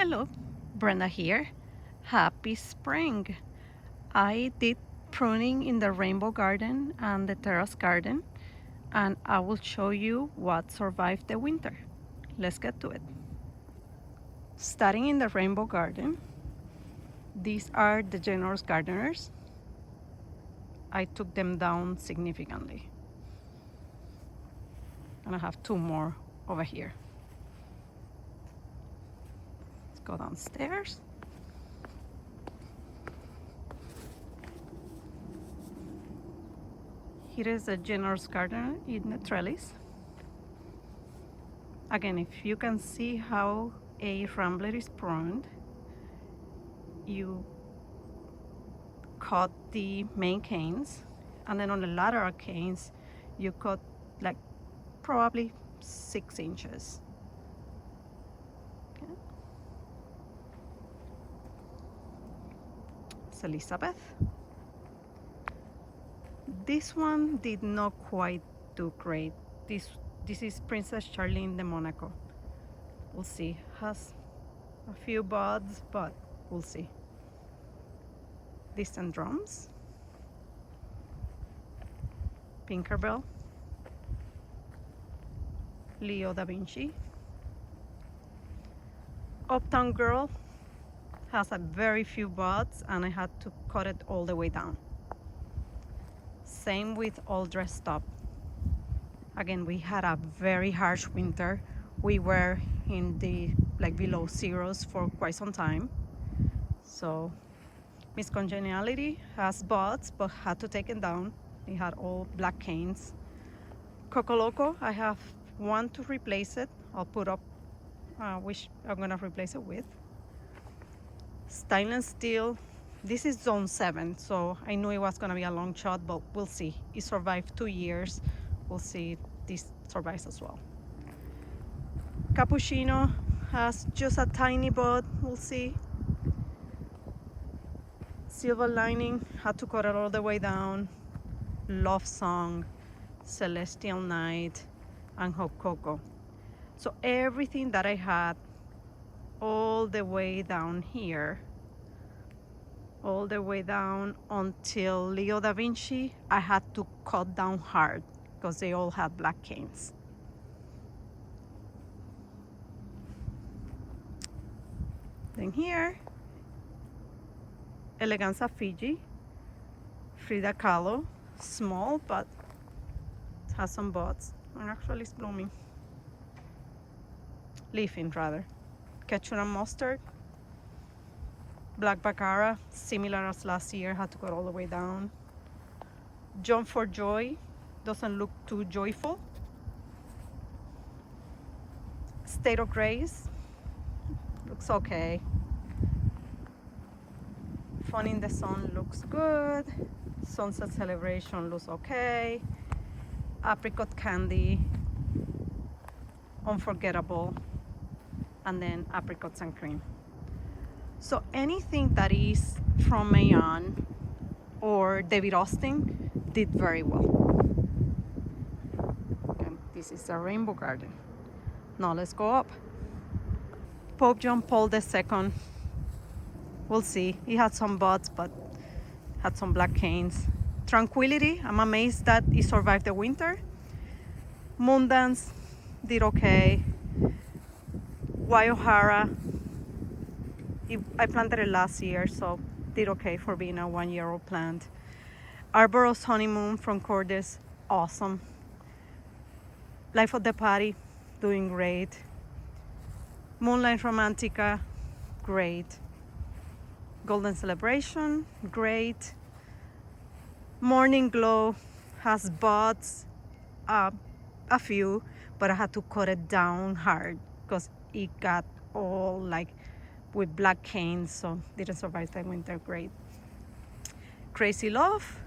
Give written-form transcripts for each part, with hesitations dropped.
Hello, Brenda here. Happy spring. I did pruning in the rainbow garden and the terrace garden, and I will show you what survived the winter. Let's get to it. Starting in the rainbow garden, these are the generous gardeners. I took them down significantly, and I have two more over here. Let's go downstairs. Here is a generous gardener in the trellis. Again, if you can see how a rambler is pruned, you cut the main canes, and then on the lateral canes, you cut like probably 6 inches. Okay. It's Elizabeth. This one did not quite do great. This is Princess Charlene de Monaco. We'll see. Has a few buds, but we'll see. Distant drums. Pinkerbell. Leo da Vinci. Uptown Girl has a very few buds, and I had to cut it all the way down. Same with All Dressed Up. Again, we had a very harsh winter. We were in the below zeros for quite some time. So Miss Congeniality has buds, but had to take it down. It had all black canes. Coco Loco, I have one to replace it. I'll put up which I'm gonna replace it with. Stainless Steel. This is zone 7, so I knew it was gonna be a long shot, but we'll see. It survived 2 years. We'll see if this survives as well. Cappuccino has just a tiny bud. We'll see. Silver Lining, had to cut it all the way down. Love Song, Celestial Night, and Hot Cocoa. So everything that I had all the way down here, all the way down until Leo da Vinci, I had to cut down hard because they all had black canes. Then here, Eleganza Fiji, Frida Kahlo, small, but it has some buds, and actually it's blooming. Leafing rather. Ketchup and mustard. Black Baccara, similar as last year, had to go all the way down. Jump for Joy, doesn't look too joyful. State of Grace, looks okay. Fun in the Sun looks good. Sunset Celebration looks okay. Apricot Candy, Unforgettable, and then Apricots and Cream. So anything that is from Mayan or David Austin did very well. And this is a rainbow garden. Now let's go up. Pope John Paul II. We'll see. He had some buds, but had some black canes. Tranquility, I'm amazed that he survived the winter. Moondance did okay. Wyohara, I planted it last year, so did okay for being a 1-year-old plant. Arboros Honeymoon from Cordes, awesome. Life of the Party, doing great. Moonlight Romantica, great. Golden Celebration, great. Morning Glow has buds, a few, but I had to cut it down hard because it got all with black canes, so didn't survive the winter great. Crazy Love,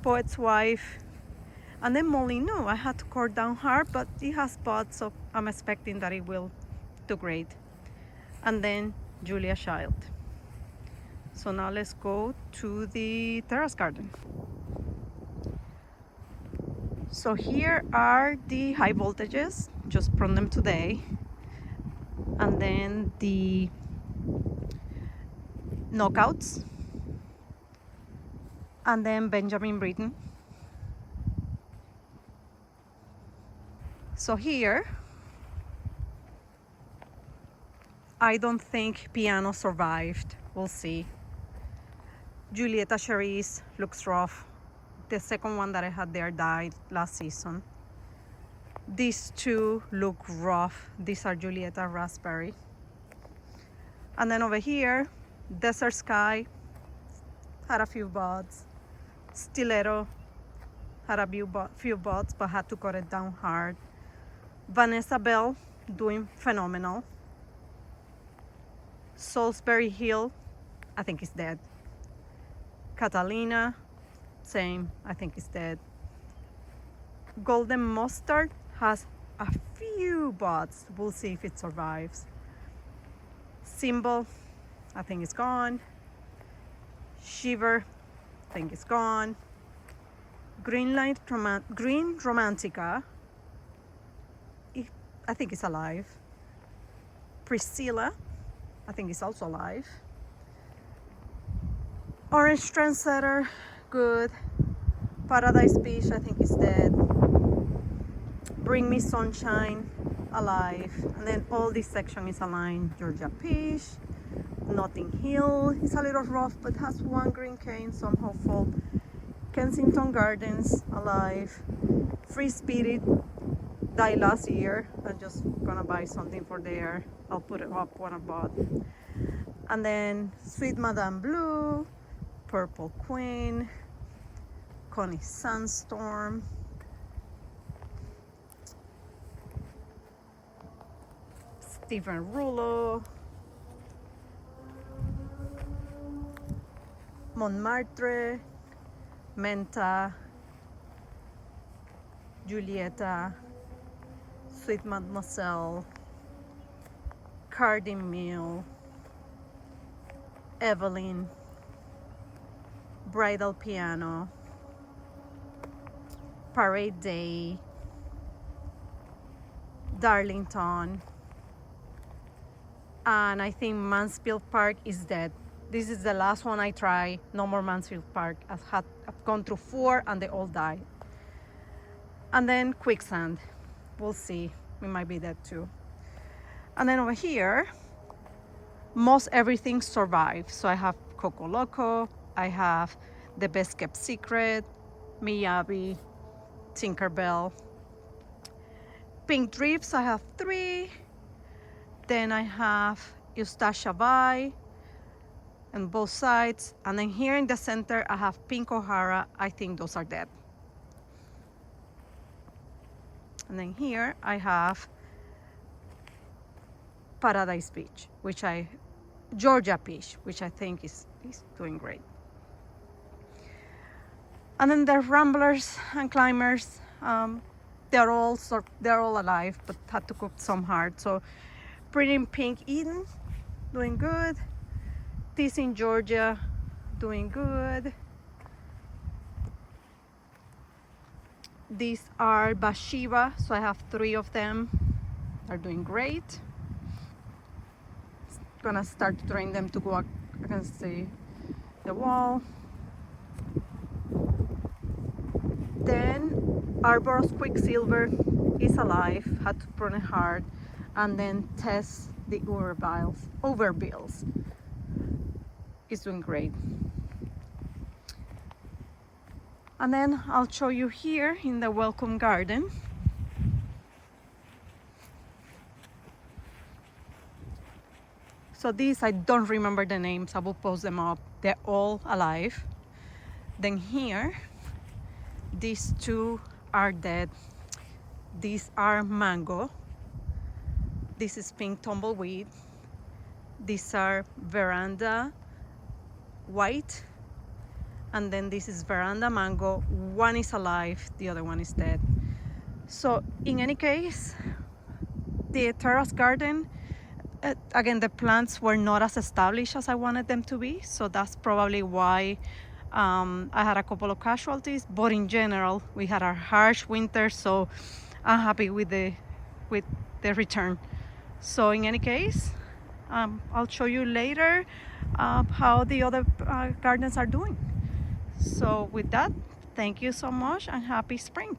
Poet's Wife, and then Molyneux. I had to cut down hard, but it has buds, so I'm expecting that it will do great. And then Julia Child. So now let's go to the terrace garden. So here are the high voltages, just pruned them today. and then the knockouts, and then Benjamin Britten. So here, I don't think Piano survived. We'll see. Julieta Cherise looks rough. The second one that I had there died last season. These two look rough. These are Julieta Raspberry. And then over here, Desert Sky had a few buds. Stiletto had a few buds, but had to cut it down hard. Vanessa Bell doing phenomenal. Salisbury Hill, I think is dead. Catalina, same, I think is dead. Golden Mustard has a few buds. We'll see if it survives. Symbol, I think it's gone. Shiver, I think it's gone. Green Romantica, I think it's alive. Priscilla, I think it's also alive. Orange Trendsetter, good. Paradise Peach, I think is dead. Bring Me Sunshine, alive. And then all this section is aligned. Georgia Peach, Notting Hill is a little rough, but has one green cane, so I'm hopeful. Kensington Gardens, alive. Free Spirit died last year. I'm just gonna buy something for there. I'll put it up when I bought. And then Sweet Madame Blue, Purple Queen, Connie Sandstorm, Stephen Rulo, Montmartre, Menta, Julieta, Sweet Mademoiselle, Cardinal, Evelyn, Bridal Piano, Parade Day, Darlington, and I think Mansfield Park is dead. This is the last one I try. No more Mansfield Park. I've gone through 4 and they all died. And then Quicksand. We'll see. We might be dead too. And then over here, most everything survived. So I have Coco Loco, I have The Best Kept Secret, Miyabi, Tinkerbell. Pink Drifts, I have 3. Then I have Eustacia Vi on both sides. And then here in the center, I have Pink O'Hara. I think those are dead. And then here I have Paradise Peach, Georgia Peach, which I think is doing great. And then the Ramblers and Climbers, they're all alive, but had to cook some hard. So Pretty Pink Eden, doing good. This in Georgia, doing good. These are Bathsheba, so I have 3 of them. They're doing great. Gonna start to train them to go against the wall. Then Arboros Quicksilver is alive, had to prune it hard, and then Tess the Overbills is doing great. And then I'll show you here in the Welcome Garden. So these, I don't remember the names, I will post them up. They're all alive. Then here, these 2 are dead. These are Mango. This is Pink Tumbleweed. These are Veranda White. And then this is Veranda Mango. One is alive, the other one is dead. So in any case, the terrace garden, again, the plants were not as established as I wanted them to be. So that's probably why I had a couple of casualties. But in general, we had a harsh winter, so I'm happy with the return So in any case, I'll show you later how the other gardens are doing. So with that, thank you so much and happy spring.